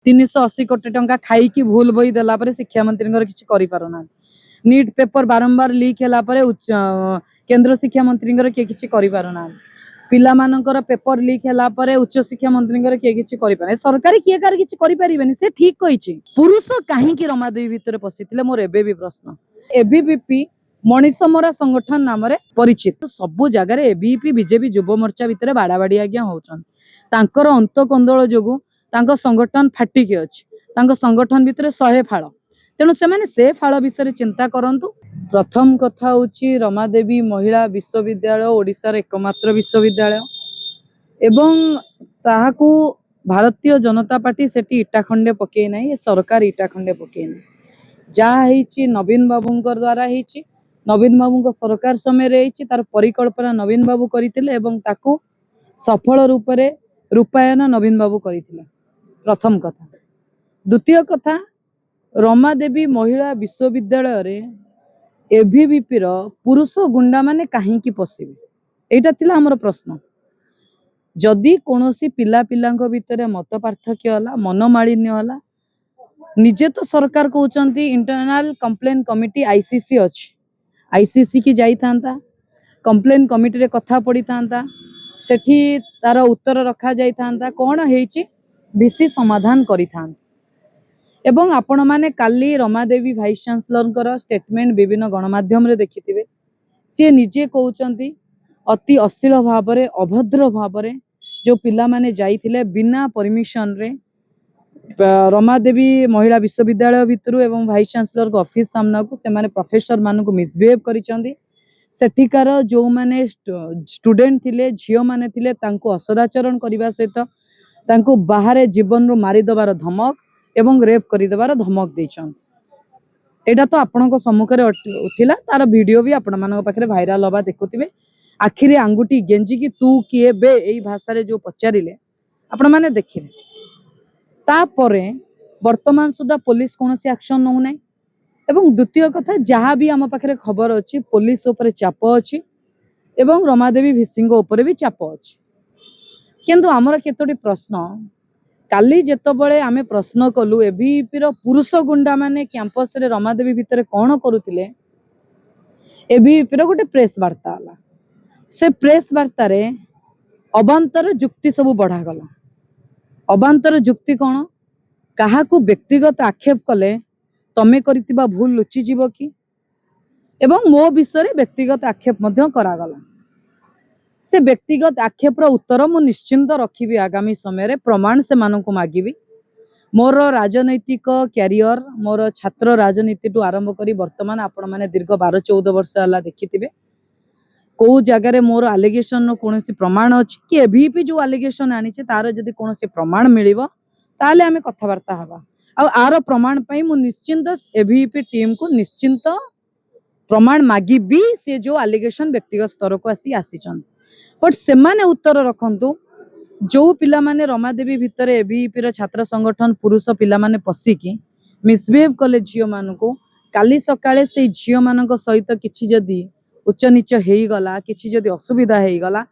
380 कोटी टंका खाई की भूल बही देला परे शिक्षा मंत्री किसी करि पारुना। नीट पेपर बारंबार लीक होला परे केंद्र शिक्षा मंत्री किए किसी करि पारुना। पिला मानकर पेपर लीक होला परे उच्च शिक्षा मंत्री किए किसी करि पारे। सरकार किए कार किसी करि परिबेनी। से ठीक कहिछि। पुरुष काहे की रमादेवी भितर पसिथिले मोर एबे भी प्रश्न। एबीवीपी मनीष मरा संगठन नाम रे परिचित। सबु जगह एबीवीपी बीजेपी युव मोर्चा भितर बाड़ाबाड़ी आज्ञा होउछन। तांकर अंत कंदोल जोगु तांको संगठन फाटिकी अछि। तांको संगठन भितर 100 फाळ। तेणु से फाळ विषय चिंता करंतु। प्रथम कथा होची रमादेवी महिला विश्वविद्यालय ओडिशार एकमात्र विश्वविद्यालय एवं ताहाकू भारतीय जनता पार्टी सेठी इटा खंडे पके नाही। सरकार इटा खंडे पके नाही। जहा हेची नवीन बाबूंकर द्वारा हेची। नवीन बाबू सरकार समय रही तार परिकल्पना नवीन बाबू करथिले एवं ताकू सफल रूप से रूपायन नवीन बाबू करथिले। प्रथम कथा। द्वितीय कथा रमादेवी महिला विश्वविद्यालय रे एबीवीपी रो पुरुष गुंडा माने काहे की पसिबे एटा थिला हमर प्रश्न। जदि कोनोसी पिला पिलांको भितरे मत पार्थक्य होला मनमालिन्य होला निजे तो सरकार कहउचंती इंटरनल कंप्लेन कमिटी आईसीसी अछि। आईसीसी की जाई थांता कंप्लेन कमिटी रे कथा पड़ी थांता सेठी तार उत्तर रखा जाई थांता कोन हेची बीसी समाधान करि थांत। एवं आपण माने काली रमादेवी वाइस चांसलर स्टेटमेंट विभिन्न गणमाध्यम रे देखिथिबे। सी निजे कहउचंती अति अश्लील भाव रे अभद्र भाव रे जो पिला माने जाइथिले बिना परमिशन रे रमादेवी महिला विश्वविद्यालय भितरु एवं वाइस चांसलर ऑफिस सामना को से माने प्रोफेसर मान को मिसबिहेव करिसंदी। सेठिकार जो माने स्टूडेंट थिले झियो माने थिले तांको असदाचरण करिबा सहित तांको बाहर जीवन रो मारी दबार धमक एवं रेप करि दबार धमक दैछंती। एटा तो आपनको सम्मुख रे उठिला तार वीडियो भी आपण मानक पाखरे वायरल होबा देखुथिबे। आखिरे आंगुठी गेंजी की तू किए बे एई भाषा रे जो पचारिले आपण माने देखिले। तापरे वर्तमान सुधा पुलिस कोनोसी एक्शन नउ नै। एवं द्वितीय कथा जहाँ भी आम पाखरे खबर अछि पुलिस ऊपर चाप अछि एवं रमादेवी भिसिंग ऊपर भी चाप अछि। किंतु हमर केतोटी प्रश्न काली जेतबळे आमे प्रश्न कलु एबीवीपी रो पुरुष गुंडा माने कैंपस रे रमादेवी भितर कोन करूतिले एबीवीपी रो गोटे प्रेस वार्ता हला। से प्रेस वार्ता रे अबांतर जुक्ति सब बढ़ा गला। अबांतर जुक्ति कौन कहा को व्यक्तिगत आक्षेप कले तमे करितिबा भूल लुचि जीव की एवं मो विषय रे व्यक्तिगत आक्षेप मध्य करा गला। से व्यक्तिगत आक्षेप रो उत्तर मु निश्चिंत रखिबी आगामी समय रे प्रमाण से मानन को मागिबी। मोर राजनैतिक कैरियर मोर छात्र राजनीति टू आरंभ करी वर्तमान आपण माने दीर्घ 12-14 वर्ष हला देखिथिबे को जगह रे मोर एलिगेशन नो कोनोसी प्रमाण अछि कि एबीवीपी जो एलिगेशन आनी छे तार जदी कोनोसी प्रमाण मिलिबो ताले आमे कथावार्ता हबा। आ आरो प्रमाण पई मु निश्चिंत एबीवीपी टीम को निश्चिंत प्रमाण मागिबी से जो एलिगेशन व्यक्तिगत स्तर को आसीचन। बट से माने उत्तर रखंतु जो पिला माने रमादेवी भितर एबीवीपी रो छात्र संगठन पुरुष पिला माने पसिकी मिसबिहेव कले झियो मानको काली सकाळे से झियो मानक सहित किछि जदी उच्च नीच हेई गला किछि जदी असुविधा हेई गला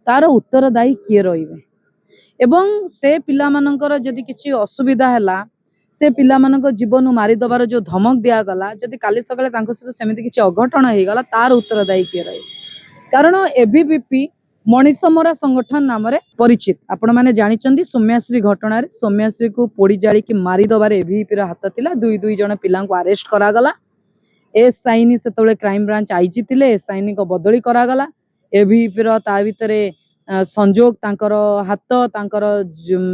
तार उत्तरदायी किए रहिबे। एवं से पिला मानकर जदी किछि असुविधा हैला से पिला मानक जीवन मारी दबार जो धमक दिया गला जदी काली सकाळे तांको सहित सेमिति किछि अघटन हेई गला तार उत्तरदायी किए रहिबे। कारण एबीवीपी मनीष मरा संगठन नाम रे परिचित। आपण माने जानिचंदी सौम्याश्री घटना रे सौम्याश्री को पोड़ी जाली की मारी दबार एबीवीपी रा हाथ थिला। दुई जण पिला को अरेस्ट करा गला। एसआईनी सेतबळे क्राइम ब्रांच आईजी थिले एसआईनी को बदली करा गला। एबीवीपी रो ता भितरे संजोग तांकर हाथ तांकर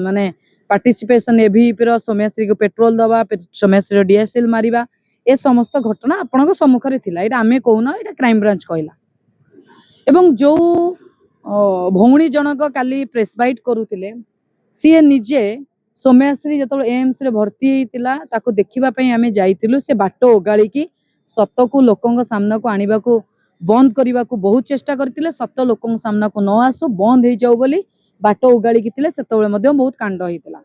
माने पार्टिसिपेशन एबीवीपी रो सौम्याश्री को पेट्रोल दबा सौम्याश्री रो डीएसएल मारिबा ए समस्त घटना आपनको सम्मुख रे थिला। एटा आमे कहूना एटा क्राइम ब्रांच कहला। एवं जो भौणी जनक काली प्रेस बाइट करूतिले सी निजे सौम्याश्री जतबळे एम्स रे भर्ती हेतिला ताको देखिबा पई आमे जाइतिलु। से बाटो ओगाळी की सत को लोकंग सामना को आनिबा को बंद करबा को बहुत चेष्टा करतिले। सत लोकंग सामना को न आसो बंद हे जाऊ बोली बाटो ओगाळी कितिले सेतबळे मध्ये बहुत कांड हेतिला।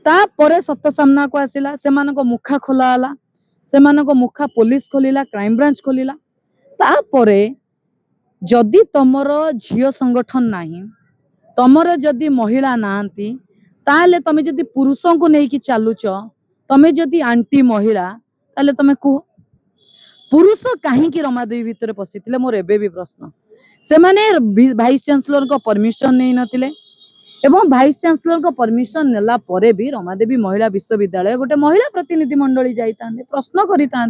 ता परे सत सामना को आसिला सेमानको मुखा खोला हला सेमानको मुखा पुलिस खोलिला क्राइम ब्रांच खोलिला। ता परे जदि तमरो झियो संगठन नाही तमरो जदि महिला नांती ताले तमे जदि पुरुषों को नहीं कि चालुच तमे जदि आंटी महिला ताले तमे कुह पुरुष कहीं रमादेवी भितर पशिले मोर एबे भी प्रश्न से माने भाइस चांसलर को परमिशन नहीं नथिले एवं भाइस चांसलर को परमिशन नेला परे भी रमादेवी महिला विश्वविद्यालय गोटे महिला प्रतिनिधि मंडली जाइता प्रश्न करिता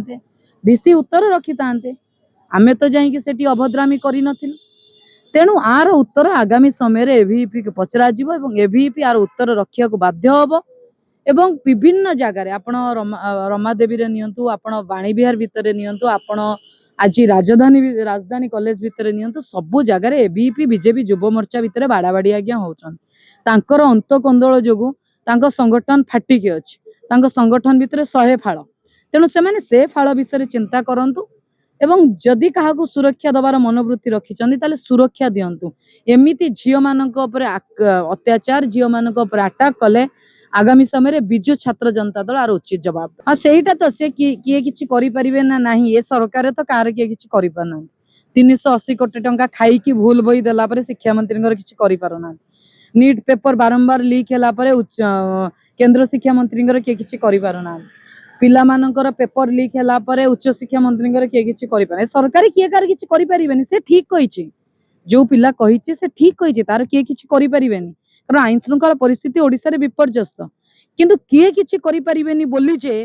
भिसी उत्तर रखिता आमे तो जाइए सेठी अभद्रामी करी नथिलु तेणु आर उत्तर आगामी समय एभिपी के पचरा जीवो एवं एभिपी आर उत्तर रखिया को बाध्य हबो एवं विभिन्न जगार आपण रमादेवी रे नियंतु आपण वाणी विहार भितर नियंतु आपण आज राजधानी कॉलेज भितर नियंतु सबु जगार एबीपी बीजेपी युव मोर्चा भितर बाड़ाबाड़ी आज्ञा होचन तांकर अंत कंदोल जोगु तांको संगठन फाटिकी अछि तांको संगठन भितर 100 फाळ तेणु से फाळ विषय चिंता करंतु एवं जदि काहाकू सुरक्षा दबार मनोवृत्ति रखिछन्ति ताले सुरक्षा दियंतु एमिति झियो मानक ऊपर अत्याचार झियो मानक ऊपर अटैक कले आगामी समय विजु छात्र जनता दल आर उचित जवाब हाँ सेटा तो से किए किछि करि परिबे ना नाही ए सरकार तो कार किए किछि करि परना 380 कोटी टंका खाई की भूल बही देला परे शिक्षा मंत्री किछि करि परना नीट पेपर बारंबार लीक होला परे केंद्र शिक्षा मंत्री किए किछि करि परना पिला मानकर पेपर लीक होला परे उच्च शिक्षा मंत्री किए किछि करि परना सरकार किए कार किछि करि परिबेनी से ठीक कहिछि जो पिला कहिछि से ठीक कहिछि तार किए किछि करि परिबेनी कारण आईन श्रृंखला परिस्थिति ओडिसा रे विपर्यस्त किंतु किए किछि करि परिबेनी बोली जे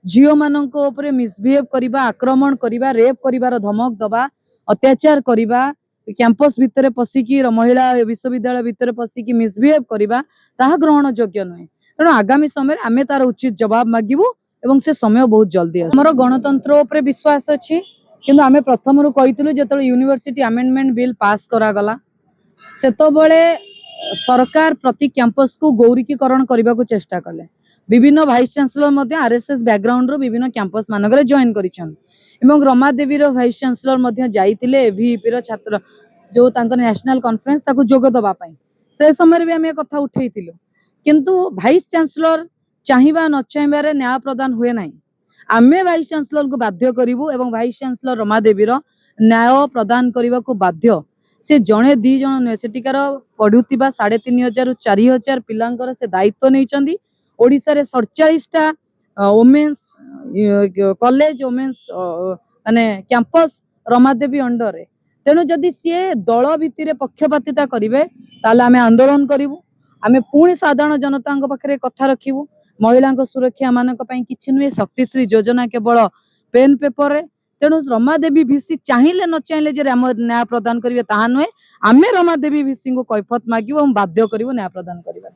झियो मानक ऊपर मिसबिहेव करिबा आक्रमण करिबा रेप करिबार धमक दबा अत्याचार करिबा कैंपस भितर पसिकी महिला विश्वविद्यालय भितर पसिकी मिसबिहेव करिबा ताहा ग्रहण योग्य नहे तेणु आगामी समय आमे तार उचित जवाब मागिबु एवं से समय बहुत जल्दी हमर गणतंत्र ऊपर विश्वास अछि किंतु आमे प्रथमरु कहितलु जेतले यूनिवर्सिटी अमेंडमेंट बिल पास करा गला सेतबेले सरकार प्रति कैंपस को गौरिकीकरण करने को चेष्टा कले विभिन्न भाइस चांसलर मध्य आरएसएस बैकग्राउंड रो विभिन्न कैंपस मानक जॉइन करिछन एवं रमादेवी रो भाइस चांसलर मध्य जाइतिले एवीपी रो छात्र जो तांकर नेशनल कॉन्फ्रेंस ताको जोग दबा पई से समय भी हम कथा उठैतिलु किंतु भाइस चांसलर चाहिबा न चाहिबारे न्याय प्रदान हुए नाही आमे भाइस चांसलर को बाध्य करिवु एवं भाइस चांसलर रमादेवी रो न्याय प्रदान करबा को बाध्य से जड़े दी जन नुहे सेठिकार पढ़ुवा 3500 ରୁ 4000 पिलांकर से दायित्व नहीं ओडिसा रे 47टा वोमेन्स कॉलेज वोमेन्स माने कैंपस रमादेवी अंडर तेणु जदि सी दल भित्तिरे पक्षपातिता करिवे ताले आमे आंदोलन करिवु आमे पुणी साधारण जनता पाखरे कथा रखिवु महिला सुरक्षा मानक पई किछि नुहे शक्तिश्री योजना केवल पेन पेपर रे तेणु रमादेवी भिसी चाहिए न चाहिए जे न्याय प्रदान करेंगे ताहा नुहे आमे रमादेवी भिसी को कैफत मागिबु बाध्य करिवु न्याय प्रदान करिबा।